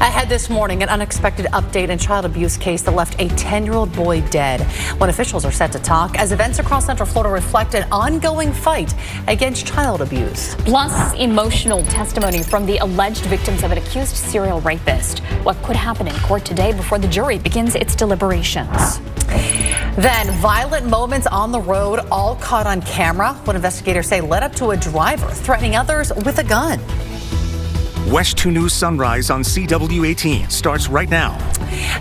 Ahead this morning, an unexpected update in child abuse case that left a 10-year-old boy dead. When officials are set to talk as events across Central Florida reflect an ongoing fight against child abuse. Plus, emotional testimony from the alleged victims of an accused serial rapist. What could happen in court today before the jury begins its deliberations. Then, violent moments on the road, all caught on camera. What investigators say led up to a driver threatening others with a gun. WESH 2 News Sunrise on CW18 starts right now.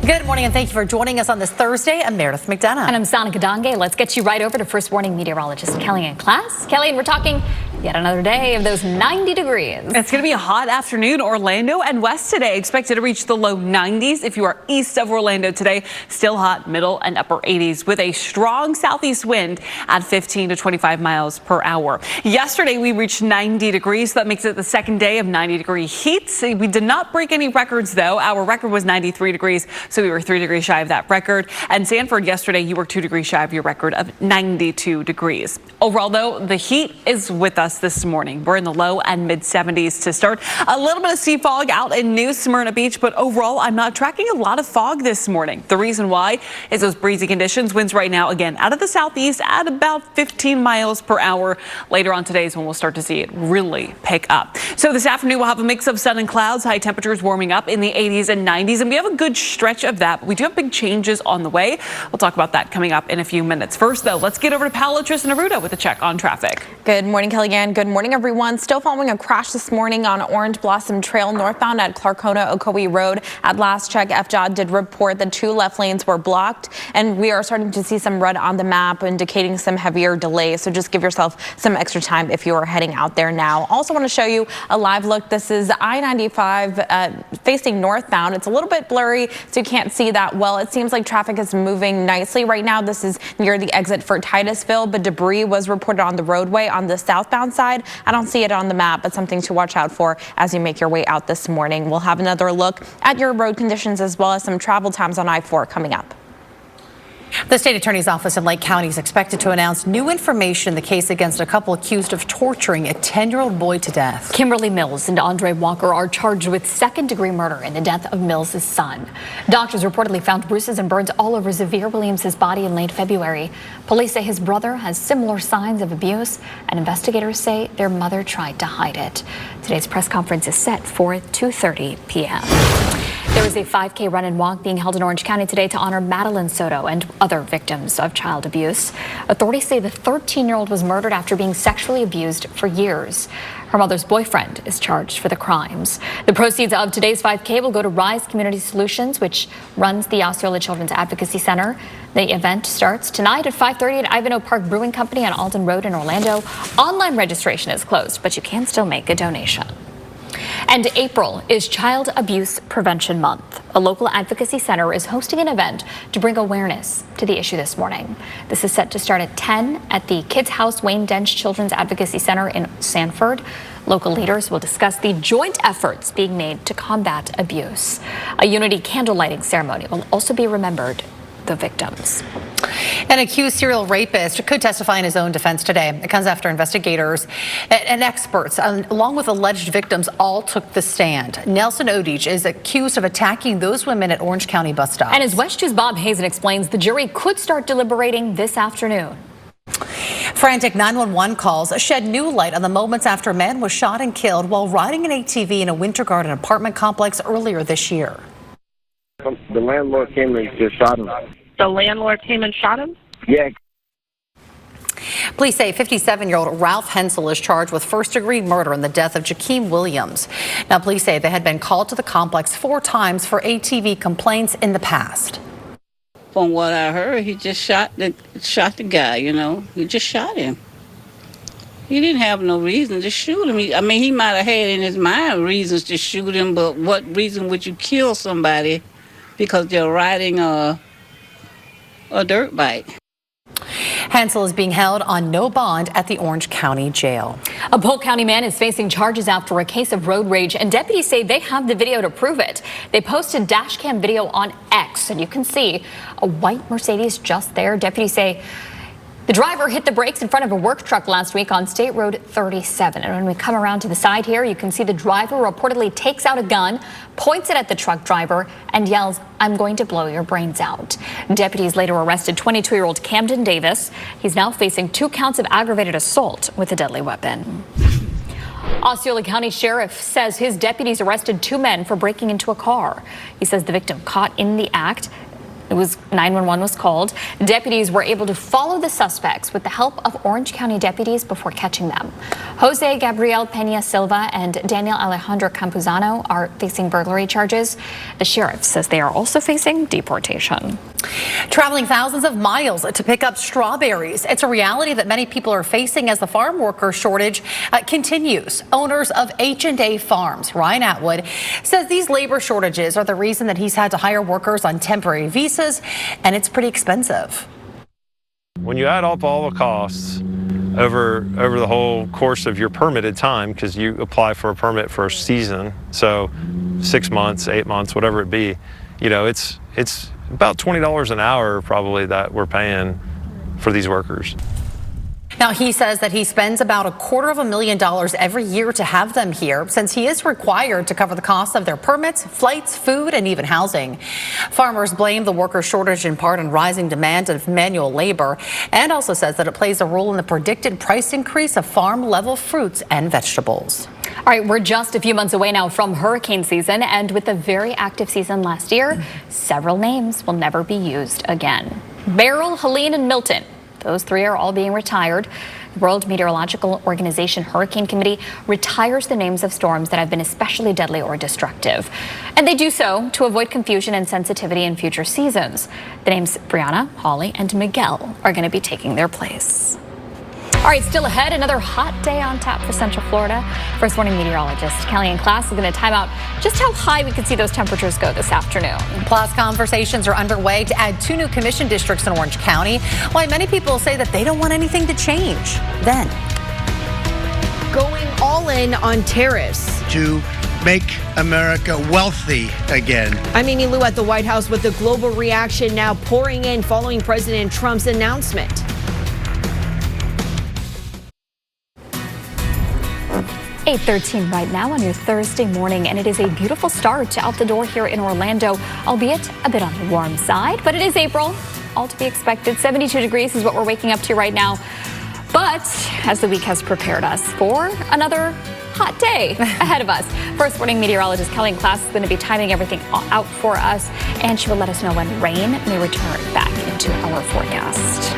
Good morning and thank you for joining us on this Thursday. I'm Meredith McDonough. And I'm Sonica Donge. Let's get you right over to First Warning meteorologist Kelly in class. Kelly, and we're talking yet another day of those 90 degrees. It's going to be a hot afternoon. Orlando and west today expected to reach the low 90s. If you are east of Orlando today, still hot, middle and upper 80s with a strong southeast wind at 15 to 25 miles per hour. Yesterday we reached 90 degrees. So that makes it the second day of 90-degree heat. We did not break any records though. Our record was 93 degrees, so we were 3 degrees shy of that record. And Sanford yesterday, you were 2 degrees shy of your record of 92 degrees. Overall though, the heat is with us this morning. We're in the low and mid 70s to start. A little bit of sea fog out in New Smyrna Beach, but overall I'm not tracking a lot of fog this morning. The reason why is those breezy conditions. Winds right now again out of the southeast at about 15 miles per hour. Later on today is when we'll start to see it really pick up. So this afternoon we'll have a mix of sun and clouds, high temperatures warming up in the 80s and 90s, and we have a good stretch of that, but we do have big changes on the way. We'll talk about that coming up in a few minutes. First though, let's get over to Paola Tristan-Aruda with a check on traffic. Good morning, Kellyanne. Good morning, everyone. Still following a crash this morning on Orange Blossom Trail northbound at Clarkona Ocoee Road. At last check, FDOT did report the 2 left lanes were blocked, and we are starting to see some red on the map indicating some heavier delays. So just give yourself some extra time if you are heading out there now. Also want to show you a live look. This is I-95 facing northbound. It's a little bit blurry, so you can't see that well. It seems like traffic is moving nicely right now. This is near the exit for Titusville, but debris was reported on the roadway on the southbound side. I don't see it on the map, but something to watch out for as you make your way out this morning. We'll have another look at your road conditions as well as some travel times on I-4 coming up. The state attorney's office in Lake County is expected to announce new information in the case against a couple accused of torturing a 10-year-old boy to death. Kimberly Mills and Andre Walker are charged with second-degree murder in the death of Mills' son. Doctors reportedly found bruises and burns all over Xavier Williams' body in late February. Police say his brother has similar signs of abuse, and investigators say their mother tried to hide it. Today's press conference is set for 2:30 p.m. There is a 5K run and walk being held in Orange County today to honor Madeline Soto and other victims of child abuse. Authorities say the 13-year-old was murdered after being sexually abused for years. Her mother's boyfriend is charged for the crimes. The proceeds of today's 5K will go to Rise Community Solutions, which runs the Osceola Children's Advocacy Center. The event starts tonight at 5:30 at Ivanhoe Park Brewing Company on Alden Road in Orlando. Online registration is closed, but you can still make a donation. And April is Child Abuse Prevention Month. A local advocacy center is hosting an event to bring awareness to the issue this morning. This is set to start at 10 at the Kids House Wayne Dench Children's Advocacy Center in Sanford. Local leaders will discuss the joint efforts being made to combat abuse. A unity candle lighting ceremony will also be remembered the victims. An accused serial rapist could testify in his own defense today. It comes after investigators and experts, along with alleged victims, all took the stand. Nelson Odich is accused of attacking those women at Orange County bus stops. And as WESH 2's Bob Hazen explains, the jury could start deliberating this afternoon. Frantic 911 calls shed new light on the moments after a man was shot and killed while riding an ATV in a Winter Garden apartment complex earlier this year. The landlord came and just shot him. The landlord came and shot him? Yeah. Police say 57-year-old Ralph Hensel is charged with first-degree murder in the death of Jakeem Williams. Now, police say they had been called to the complex 4 times for ATV complaints in the past. From what I heard, he just shot the guy, you know. He just shot him. He didn't have no reason to shoot him. I mean, he might have had in his mind reasons to shoot him, but what reason would you kill somebody because they're riding a dirt bike? Hensel is being held on no bond at the Orange County Jail. A Polk County man is facing charges after a case of road rage, and deputies say they have the video to prove it. They posted dash cam video on X, and you can see a white Mercedes just there. Deputies say The driver hit the brakes in front of a work truck last week on State Road 37. And when we come around to the side here, you can see the driver reportedly takes out a gun, points it at the truck driver, and yells, "I'm going to blow your brains out." Deputies later arrested 22-year-old Camden Davis. He's now facing 2 counts of aggravated assault with a deadly weapon. Osceola County Sheriff says his deputies arrested 2 men for breaking into a car. He says the victim caught in the act. 911 was called. Deputies were able to follow the suspects with the help of Orange County deputies before catching them. Jose Gabriel Peña Silva and Daniel Alejandro Campuzano are facing burglary charges. The sheriff says they are also facing deportation. Traveling thousands of miles to pick up strawberries. It's a reality that many people are facing as the farm worker shortage continues. Owners of H&A Farms, Ryan Atwood, says these labor shortages are the reason that he's had to hire workers on temporary visas, and it's pretty expensive. When you add up all the costs over the whole course of your permitted time, because you apply for a permit for a season, so 6 months, 8 months, whatever it be, you know, it's about $20 an hour probably that we're paying for these workers. Now, he says that he spends about $250,000 every year to have them here, since he is required to cover the cost of their permits, flights, food, and even housing. Farmers blame the worker shortage in part on rising demand of manual labor, and also says that it plays a role in the predicted price increase of farm-level fruits and vegetables. All right, we're just a few months away now from hurricane season, and with a very active season last year, several names will never be used again. Beryl, Helene, and Milton. Those 3 are all being retired. The World Meteorological Organization Hurricane Committee retires the names of storms that have been especially deadly or destructive. And they do so to avoid confusion and sensitivity in future seasons. The names Brianna, Holly, and Miguel are going to be taking their place. All right, still ahead, another hot day on tap for Central Florida. First Warning meteorologist Kellyanne Class is going to time out just how high we could see those temperatures go this afternoon. Plus, conversations are underway to add 2 new commission districts in Orange County, while many people say that they don't want anything to change. Then, going all in on tariffs to make America wealthy again. I'm Amy Lou at the White House with the global reaction now pouring in following President Trump's announcement. 8:13 right now on your Thursday morning, and it is a beautiful start out the door here in Orlando, albeit a bit on the warm side, but it is April, all to be expected. 72 degrees is what we're waking up to right now. But as the week has prepared us for another hot day ahead of us. First Warning meteorologist Kellyanne Class is going to be timing everything out for us, and she will let us know when rain may return back into our forecast.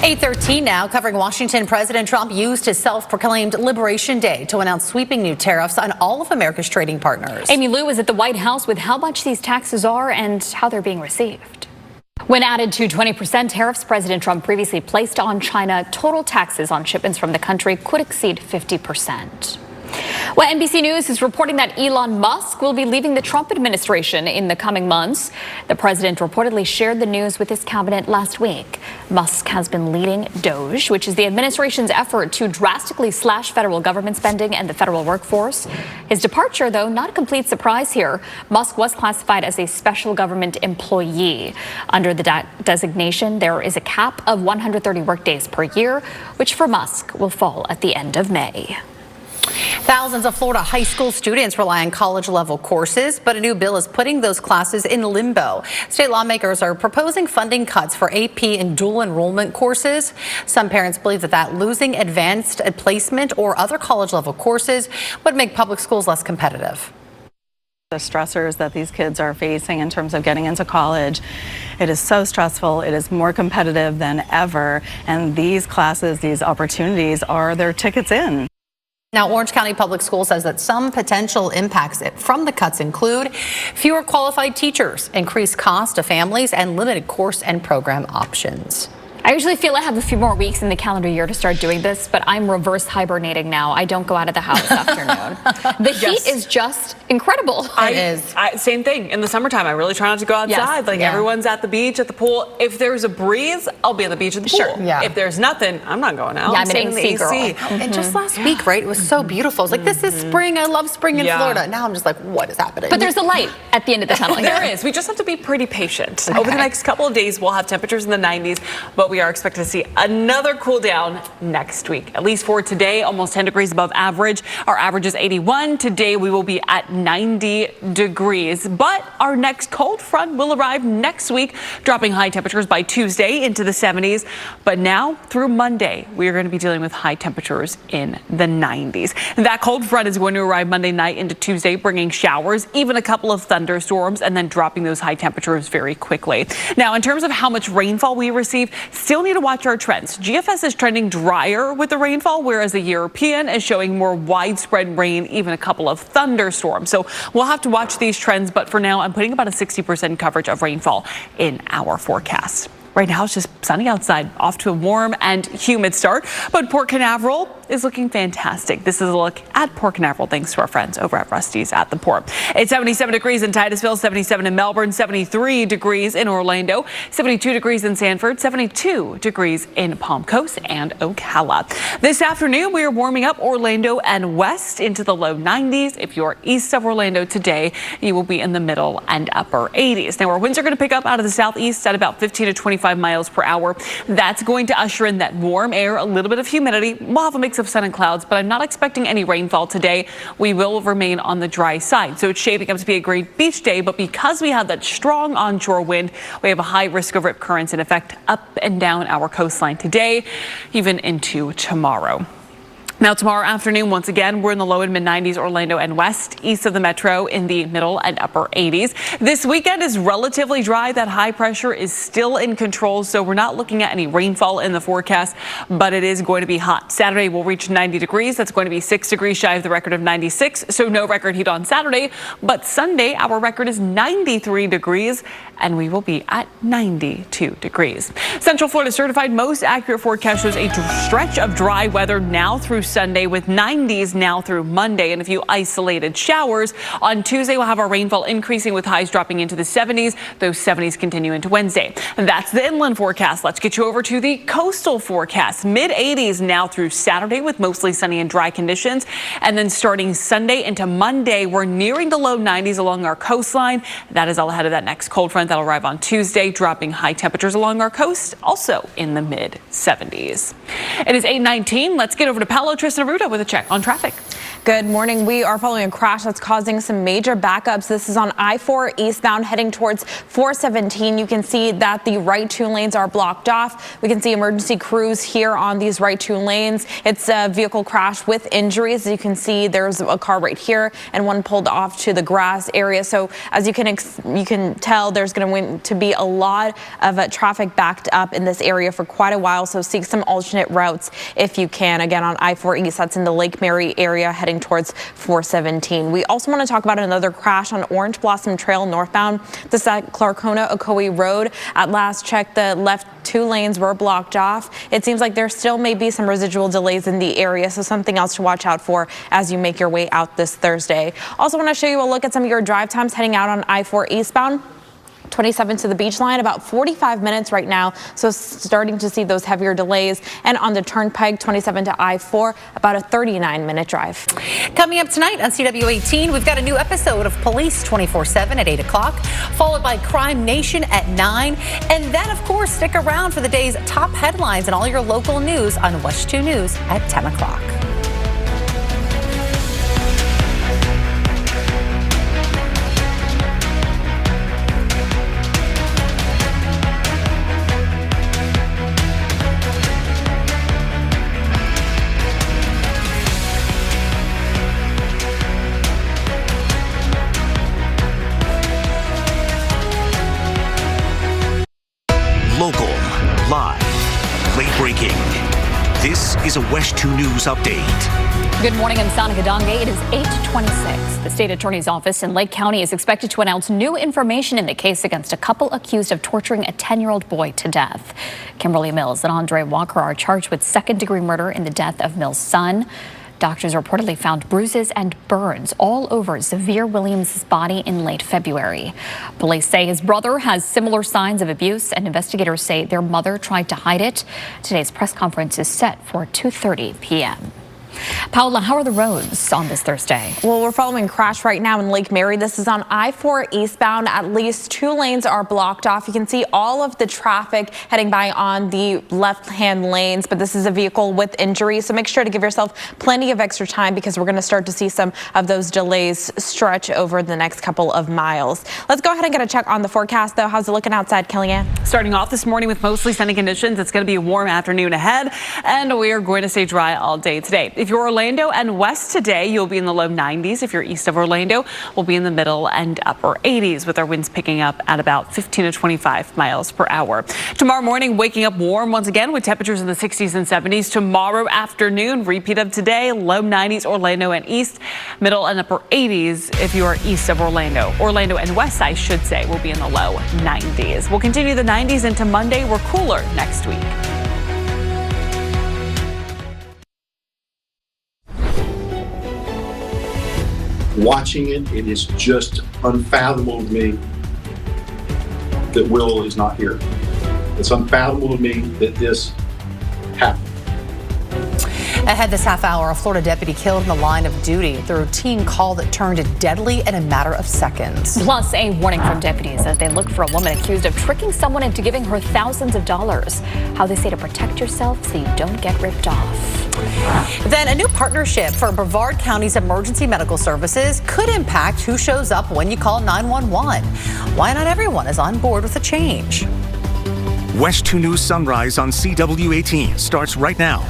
8:13 now, covering Washington. President Trump used his self-proclaimed Liberation Day to announce sweeping new tariffs on all of America's trading partners. Amy Lou is at the White House with how much these taxes are and how they're being received. When added to 20% tariffs President Trump previously placed on China, total taxes on shipments from the country could exceed 50%. Well, NBC News is reporting that Elon Musk will be leaving the Trump administration in the coming months. The president reportedly shared the news with his cabinet last week. Musk has been leading DOGE, which is the administration's effort to drastically slash federal government spending and the federal workforce. His departure, though, not a complete surprise here. Musk was classified as a special government employee. Under the designation, there is a cap of 130 workdays per year, which for Musk will fall at the end of May. Thousands of Florida high school students rely on college-level courses, but a new bill is putting those classes in limbo. State lawmakers are proposing funding cuts for AP and dual enrollment courses. Some parents believe that losing advanced placement or other college-level courses would make public schools less competitive. The stressors that these kids are facing in terms of getting into college, it is so stressful. It is more competitive than ever, and these classes, these opportunities are their tickets in. Now, Orange County Public Schools says that some potential impacts from the cuts include fewer qualified teachers, increased cost to families, and limited course and program options. I usually feel I have a few more weeks in the calendar year to start doing this, but I'm reverse hibernating now. I don't go out of the house this afternoon. The heat is just incredible. It is. Same thing. In the summertime, I really try not to go outside. Yes. Everyone's at the beach, at the pool. If there's a breeze, I'll be at the beach at the pool. Sure. Yeah. If there's nothing, I'm not going out. Yeah, I'm staying an in the AC girl. And just last week, right, it was so beautiful. It's like, this is spring. I love spring in Florida. Now I'm just like, what is happening? But there's a light at the end of the tunnel. There is. We just have to be pretty patient. Over the next couple of days, we'll have temperatures in the 90s, but we we are expected to see another cool down next week. At least for today, almost 10 degrees above average. Our average is 81. Today we will be at 90 degrees. But our next cold front will arrive next week, dropping high temperatures by Tuesday into the 70s. But now through Monday, we are going to be dealing with high temperatures in the 90s. That cold front is going to arrive Monday night into Tuesday, bringing showers, even a couple of thunderstorms, and then dropping those high temperatures very quickly. Now, in terms of how much rainfall we receive, still need to watch our trends. GFS is trending drier with the rainfall, whereas the European is showing more widespread rain, even a couple of thunderstorms. So we'll have to watch these trends, but for now, I'm putting about a 60% coverage of rainfall in our forecast. Right now, it's just sunny outside, off to a warm and humid start. But Port Canaveral is looking fantastic. This is a look at Port Canaveral, thanks to our friends over at Rusty's at the Port. It's 77 degrees in Titusville, 77 in Melbourne, 73 degrees in Orlando, 72 degrees in Sanford, 72 degrees in Palm Coast and Ocala. This afternoon, we are warming up Orlando and west into the low 90s. If you're east of Orlando today, you will be in the middle and upper 80s. Now, our winds are going to pick up out of the southeast at about 15 to 25 miles per hour. That's going to usher in that warm air, a little bit of humidity. We'll have a mix of sun and clouds, but I'm not expecting any rainfall today. We will remain on the dry side. So it's shaping up to be a great beach day, but because we have that strong onshore wind, we have a high risk of rip currents in effect up and down our coastline today, even into tomorrow. Now, tomorrow afternoon, once again, we're in the low and mid 90s, Orlando and west, east of the metro in the middle and upper 80s. This weekend is relatively dry. That high pressure is still in control, so we're not looking at any rainfall in the forecast, but it is going to be hot. Saturday will reach 90 degrees. That's going to be 6 degrees shy of the record of 96, so no record heat on Saturday. But Sunday, our record is 93 degrees, and we will be at 92 degrees. Central Florida's certified most accurate forecast shows a stretch of dry weather now through Sunday with 90s now through Monday and a few isolated showers. On Tuesday, we'll have our rainfall increasing with highs dropping into the 70s. Those 70s continue into Wednesday. That's the inland forecast. Let's get you over to the coastal forecast. Mid 80s now through Saturday with mostly sunny and dry conditions. And then starting Sunday into Monday, we're nearing the low 90s along our coastline. That is all ahead of that next cold front that'll arrive on Tuesday, dropping high temperatures along our coast, also in the mid 70s. It is 8:19. Let's get over to Palo. Tristan Arruda with a check on traffic. Good morning. We are following a crash that's causing some major backups. This is on I-4 eastbound heading towards 417. You can see that the right two lanes are blocked off. We can see emergency crews here on these right two lanes. It's a vehicle crash with injuries. As you can see, there's a car right here and one pulled off to the grass area. So as you can tell, there's going to be a lot of traffic backed up in this area for quite a while. So seek some alternate routes if you can. Again, on I-4 East, that's in the Lake Mary area heading towards 417. We also want to talk about another crash on Orange Blossom Trail northbound. This is at Clarkona Ocoee Road. At last check, the left two lanes were blocked off. It seems like there still may be some residual delays in the area, so something else to watch out for as you make your way out this Thursday. Also want to show you a look at some of your drive times heading out on I-4 eastbound. 27 to the beach line, about 45 minutes right now, so starting to see those heavier delays. And on the turnpike, 27 to I-4, about a 39-minute drive. Coming up tonight on CW18, we've got a new episode of Police 24/7 at 8 o'clock, followed by Crime Nation at 9. And then, of course, stick around for the day's top headlines and all your local news on WESH 2 News at 10 o'clock. Local, live, late-breaking. This is a WESH 2 News update. Good morning, I'm Sonica Donge. It is 8:26. The state attorney's office in Lake County is expected to announce new information in the case against a couple accused of torturing a 10-year-old boy to death. Kimberly Mills and Andre Walker are charged with second-degree murder in the death of Mills' son. Doctors reportedly found bruises and burns all over Xavier Williams' body in late February. Police say his brother has similar signs of abuse, and investigators say their mother tried to hide it. Today's press conference is set for 2:30 p.m. Paola, how are the roads on this Thursday? Well, we're following a crash right now in Lake Mary. This is on I-4 eastbound. At least 2 lanes are blocked off. You can see all of the traffic heading by on the left-hand lanes, but this is a vehicle with injuries. So make sure to give yourself plenty of extra time because we're going to start to see some of those delays stretch over the next couple of miles. Let's go ahead and get a check on the forecast, though. How's it looking outside, Kellyanne? Starting off this morning with mostly sunny conditions. It's going to be a warm afternoon ahead, and we are going to stay dry all day today. If you're Orlando and west today, you'll be in the low 90s. If you're east of Orlando, we'll be in the middle and upper 80s with our winds picking up at about 15 to 25 miles per hour. Tomorrow morning, waking up warm once again with temperatures in the 60s and 70s. Tomorrow afternoon, repeat of today, low 90s Orlando and east, middle and upper 80s if you are east of Orlando. Orlando and west, I should say, will be in the low 90s. We'll continue the 90s into Monday. We're cooler next week. Watching it, it is just unfathomable to me that Will is not here. It's unfathomable to me that this happened. Ahead this half hour, a Florida deputy killed in the line of duty. The routine call that turned deadly in a matter of seconds. Plus, a warning from deputies as they look for a woman accused of tricking someone into giving her thousands of dollars. How they say to protect yourself so you don't get ripped off. Then a new partnership for Brevard County's emergency medical services could impact who shows up when you call 911. Why not everyone is on board with the change? WESH 2 News Sunrise on CW18 starts right now.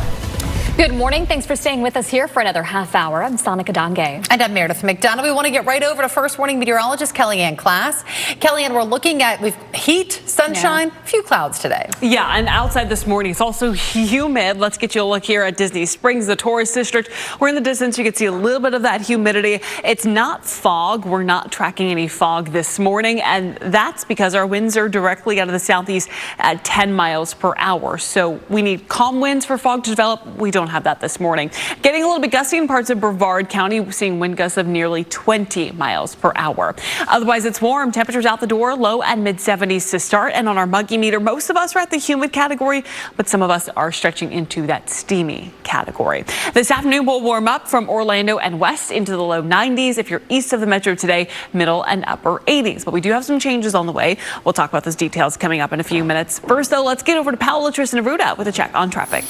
Good morning. Thanks for staying with us here for another half hour. I'm Sonica Dange. And I'm Meredith McDonough. We want to get right over to First Warning Meteorologist Kellyanne Class. Kellyanne, we're looking at heat, sunshine, few clouds today. Yeah, and outside this morning, it's also humid. Let's get you a look here at Disney Springs, the tourist district. We're in the distance. You can see a little bit of that humidity. It's not fog. We're not tracking any fog this morning, and that's because our winds are directly out of the southeast at 10 miles per hour. So we need calm winds for fog to develop. We don't have that this morning. Getting a little bit gusty in parts of Brevard County, seeing wind gusts of nearly 20 miles per hour. Otherwise, it's warm. Temperatures out the door, low and mid 70s to start. And on our muggy meter, most of us are at the humid category, but some of us are stretching into that steamy category. This afternoon will warm up from Orlando and west into the low 90s. If you're east of the metro today, middle and upper 80s. But we do have some changes on the way. We'll talk about those details coming up in a few minutes. First, though, let's get over to Paola Tristan Aruda with a check on traffic.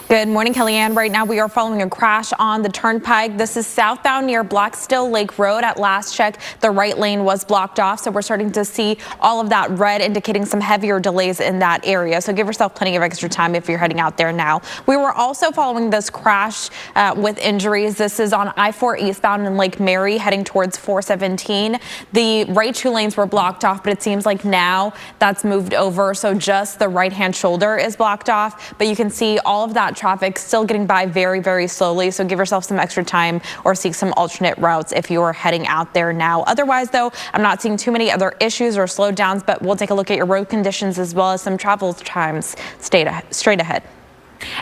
Good morning, Kellyanne. Right now we are following a crash on the turnpike. This is southbound near Blackstill Lake Road. At last check, the right lane was blocked off, so we're starting to see all of that red indicating some heavier delays in that area. So give yourself plenty of extra time if you're heading out there now. We were also following this crash with injuries. This is on I-4 eastbound in Lake Mary heading towards 417. The right 2 lanes were blocked off, but it seems like now that's moved over. So just the right-hand shoulder is blocked off, but you can see all of that traffic still getting by very, very slowly. So give yourself some extra time or seek some alternate routes if you're heading out there now. Otherwise, though, I'm not seeing too many other issues or slowdowns, but we'll take a look at your road conditions as well as some travel times straight ahead.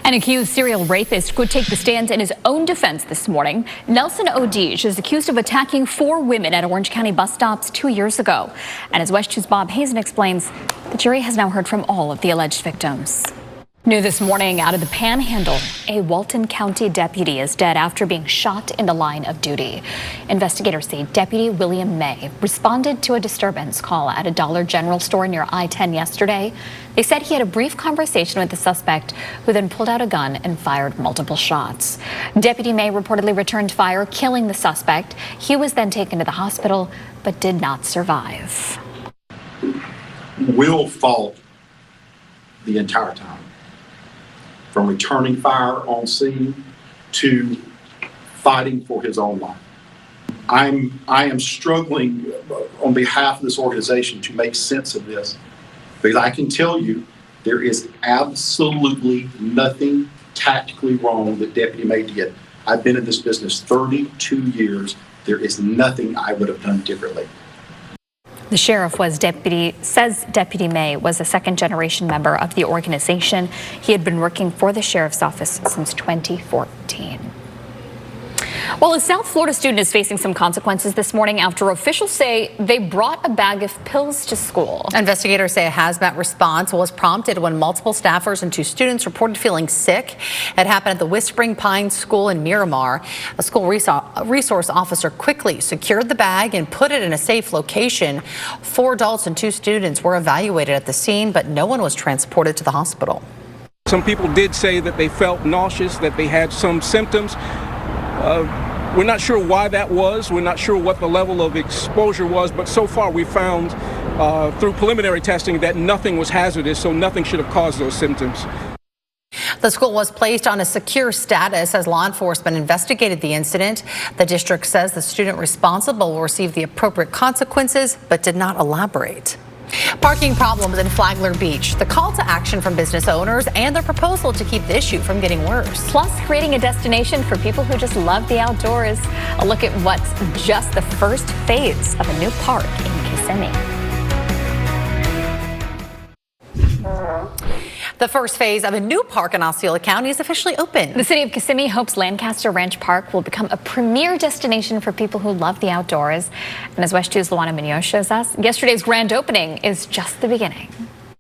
An accused serial rapist could take the stand in his own defense this morning. Nelson Odige is accused of attacking 4 women at Orange County bus stops 2 years ago. And as WESH 2's Bob Hazen explains, the jury has now heard from all of the alleged victims. New this morning out of the Panhandle, a Walton County deputy is dead after being shot in the line of duty. Investigators say Deputy William May responded to a disturbance call at a Dollar General store near I-10 yesterday. They said he had a brief conversation with the suspect, who then pulled out a gun and fired multiple shots. Deputy May reportedly returned fire, killing the suspect. He was then taken to the hospital, but did not survive. Will fought the entire time, from returning fire on scene to fighting for his own life. I am struggling on behalf of this organization to make sense of this, because I can tell you there is absolutely nothing tactically wrong that Deputy May did. I've been in this business 32 years. There is nothing I would have done differently. The sheriff says Deputy May was a second-generation member of the organization. He had been working for the sheriff's office since 2014. Well, a South Florida student is facing some consequences this morning after officials say they brought a bag of pills to school. Investigators say a hazmat response was prompted when multiple staffers and 2 students reported feeling sick. It happened at the Whispering Pines School in Miramar. A school resource officer quickly secured the bag and put it in a safe location. 4 adults and 2 students were evaluated at the scene, but no one was transported to the hospital. Some people did say that they felt nauseous, that they had some symptoms. We're not sure why that was. We're not sure what the level of exposure was, but so far we found through preliminary testing that nothing was hazardous, so nothing should have caused those symptoms. The school was placed on a secure status as law enforcement investigated the incident. The district says the student responsible will receive the appropriate consequences, but did not elaborate. Parking problems in Flagler Beach, the call to action from business owners and their proposal to keep the issue from getting worse. Plus, creating a destination for people who just love the outdoors. A look at what's just the first phase of a new park in Kissimmee. The first phase of a new park in Osceola County is officially open. The city of Kissimmee hopes Lancaster Ranch Park will become a premier destination for people who love the outdoors. And as WESH 2's Luana Munoz shows us, yesterday's grand opening is just the beginning.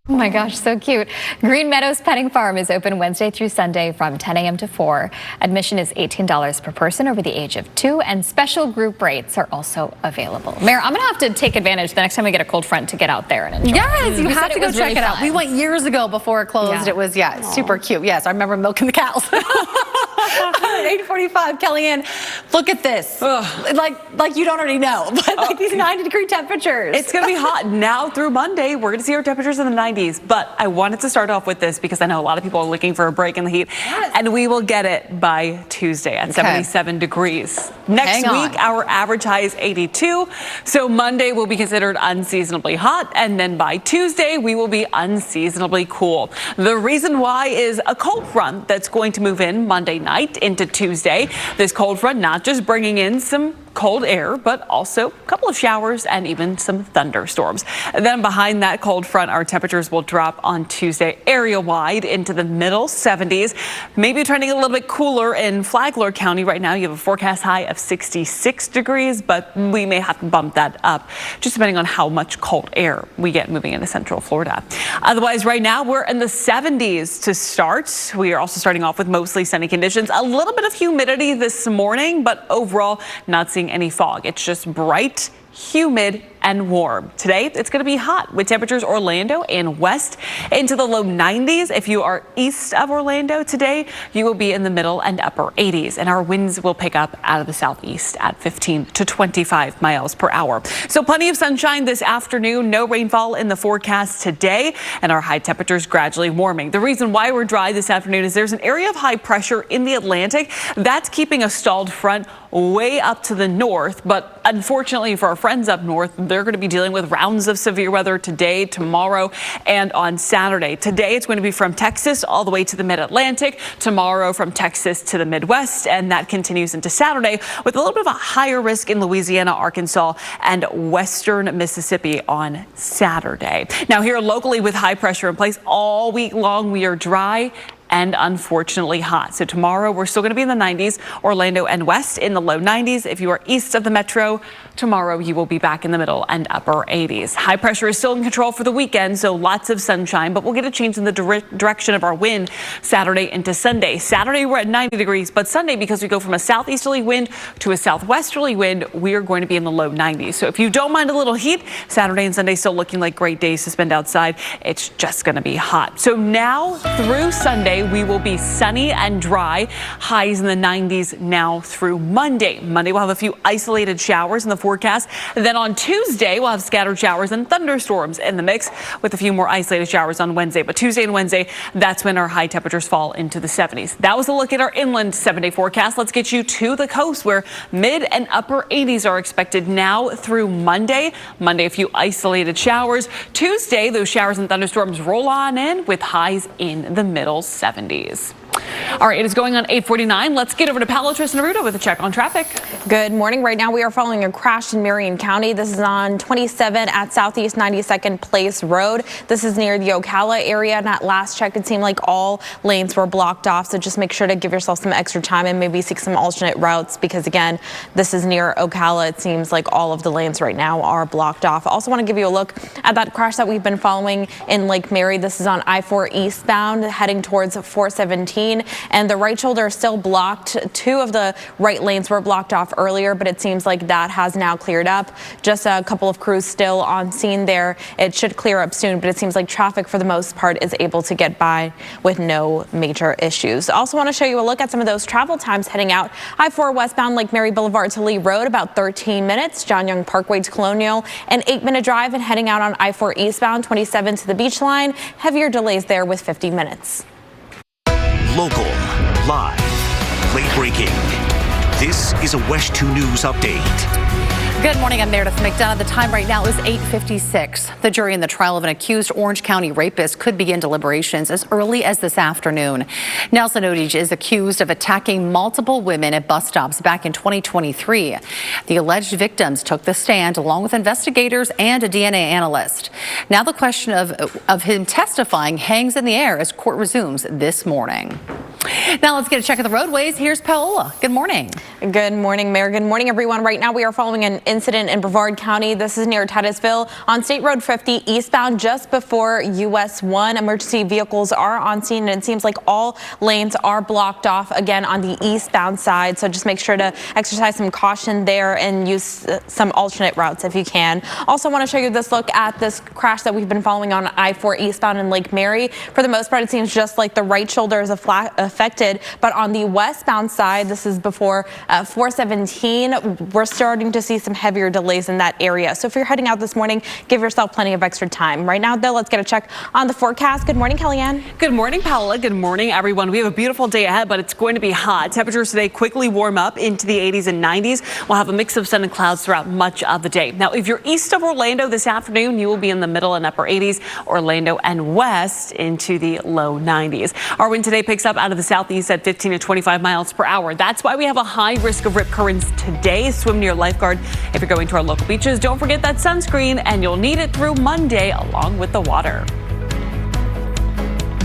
Oh my gosh, so cute. Green Meadows Petting Farm is open Wednesday through Sunday from 10 a.m. to 4. Admission is $18 per person over the age of 2, and special group rates are also available. Mayor, I'm going to have to take advantage the next time we get a cold front to get out there and enjoy. Yes, you have to go check really it out. We went years ago before it closed. Yeah. It was, super cute. Yes, I remember milking the cows. 8:45, Kellyanne, look at this. Like you don't already know, but like these 90-degree temperatures. It's going to be hot now through Monday. We're going to see our temperatures in the 90s. But I wanted to start off with this because I know a lot of people are looking for a break in the heat. Yes. And we will get it by Tuesday at 77 degrees. Next week, our average high is 82. So Monday will be considered unseasonably hot. And then by Tuesday, we will be unseasonably cool. The reason why is a cold front that's going to move in Monday night into Tuesday. This cold front not just bringing in some cold air, but also a couple of showers and even some thunderstorms. And then behind that cold front, our temperatures will drop on Tuesday area-wide into the middle 70s. Maybe trending a little bit cooler in Flagler County right now. You have a forecast high of 66 degrees, but we may have to bump that up just depending on how much cold air we get moving into central Florida. Otherwise, right now we're in the 70s to start. We are also starting off with mostly sunny conditions. A little bit of humidity this morning, but overall not seeing any fog. It's just bright, humid, and warm. Today, it's going to be hot with temperatures Orlando and west into the low 90s. If you are east of Orlando today, you will be in the middle and upper 80s, and our winds will pick up out of the southeast at 15 to 25 miles per hour. So plenty of sunshine this afternoon, no rainfall in the forecast today, and our high temperatures gradually warming. The reason why we're dry this afternoon is there's an area of high pressure in the Atlantic that's keeping a stalled front way up to the north, but unfortunately for our friends up north, they're going to be dealing with rounds of severe weather today, tomorrow, and on Saturday. Today, it's going to be from Texas all the way to the mid-Atlantic. Tomorrow, from Texas to the Midwest, and that continues into Saturday with a little bit of a higher risk in Louisiana, Arkansas, and western Mississippi on Saturday. Now, here locally with high pressure in place all week long, we are dry and unfortunately hot. So tomorrow we're still going to be in the 90s, Orlando and west in the low 90s. If you are east of the metro, tomorrow you will be back in the middle and upper 80s. High pressure is still in control for the weekend, so lots of sunshine, but we'll get a change in the direction of our wind Saturday into Sunday. Saturday we're at 90 degrees, but Sunday, because we go from a southeasterly wind to a southwesterly wind, we are going to be in the low 90s. So if you don't mind a little heat, Saturday and Sunday still looking like great days to spend outside. It's just going to be hot. So now through Sunday, we will be sunny and dry, highs in the 90s now through Monday. Monday we'll have a few isolated showers in the forecast. Then on Tuesday we'll have scattered showers and thunderstorms in the mix with a few more isolated showers on Wednesday. But Tuesday and Wednesday, that's when our high temperatures fall into the 70s. That was a look at our inland 7-day forecast. Let's get you to the coast where mid and upper 80s are expected now through Monday. Monday, a few isolated showers. Tuesday, those showers and thunderstorms roll on in with highs in the middle 70s. All right, it is going on 8:49. Let's get over to Paolo Tristan with a check on traffic. Good morning. Right now we are following a crash in Marion County. This is on 27 at Southeast 92nd Place Road. This is near the Ocala area, and at last check it seemed like all lanes were blocked off, so just make sure to give yourself some extra time and maybe seek some alternate routes, because again, this is near Ocala. It seems like all of the lanes right now are blocked off. Also want to give you a look at that crash that we've been following in Lake Mary. This is on I-4 eastbound heading towards 417, and the right shoulder is still blocked. Two of the right lanes were blocked off earlier, but it seems like that has now cleared up. Just a couple of crews still on scene there. It should clear up soon, but it seems like traffic for the most part is able to get by with no major issues. Also want to show you a look at some of those travel times heading out I-4 westbound Lake Mary Boulevard to Lee Road, about 13 minutes. John Young Parkway to Colonial, an 8-minute drive, and heading out on I-4 eastbound 27 to the beach line. Heavier delays there with 50 minutes. Local, live, late breaking. This is a WESH 2 News update. Good morning, I'm Meredith McDonough. The time right now is 8:56. The jury in the trial of an accused Orange County rapist could begin deliberations as early as this afternoon. Nelson Odich is accused of attacking multiple women at bus stops back in 2023. The alleged victims took the stand along with investigators and a DNA analyst. Now the question of him testifying hangs in the air as court resumes this morning. Now let's get a check of the roadways. Here's Paola. Good morning. Good morning, Mayor. Good morning, everyone. Right now we are following an incident in Brevard County. This is near Titusville on State Road 50 eastbound just before US 1. Emergency vehicles are on scene, and it seems like all lanes are blocked off again on the eastbound side. So just make sure to exercise some caution there and use some alternate routes if you can. Also want to show you this look at this crash that we've been following on I-4 eastbound in Lake Mary. For the most part, it seems just like the right shoulder is affected, but on the westbound side, this is before 417, we're starting to see some heavier delays in that area. So if you're heading out this morning, give yourself plenty of extra time. Right now, though, let's get a check on the forecast. Good morning, Kellyanne. Good morning, Paola. Good morning, everyone. We have a beautiful day ahead, but it's going to be hot. Temperatures today quickly warm up into the 80s and 90s. We'll have a mix of sun and clouds throughout much of the day. Now, if you're east of Orlando this afternoon, you will be in the middle and upper 80s. Orlando and west into the low 90s. Our wind today picks up out of the southeast at 15 to 25 miles per hour. That's why we have a high risk of rip currents today. Swim near lifeguard if you're going to our local beaches. Don't forget that sunscreen, and you'll need it through Monday along with the water.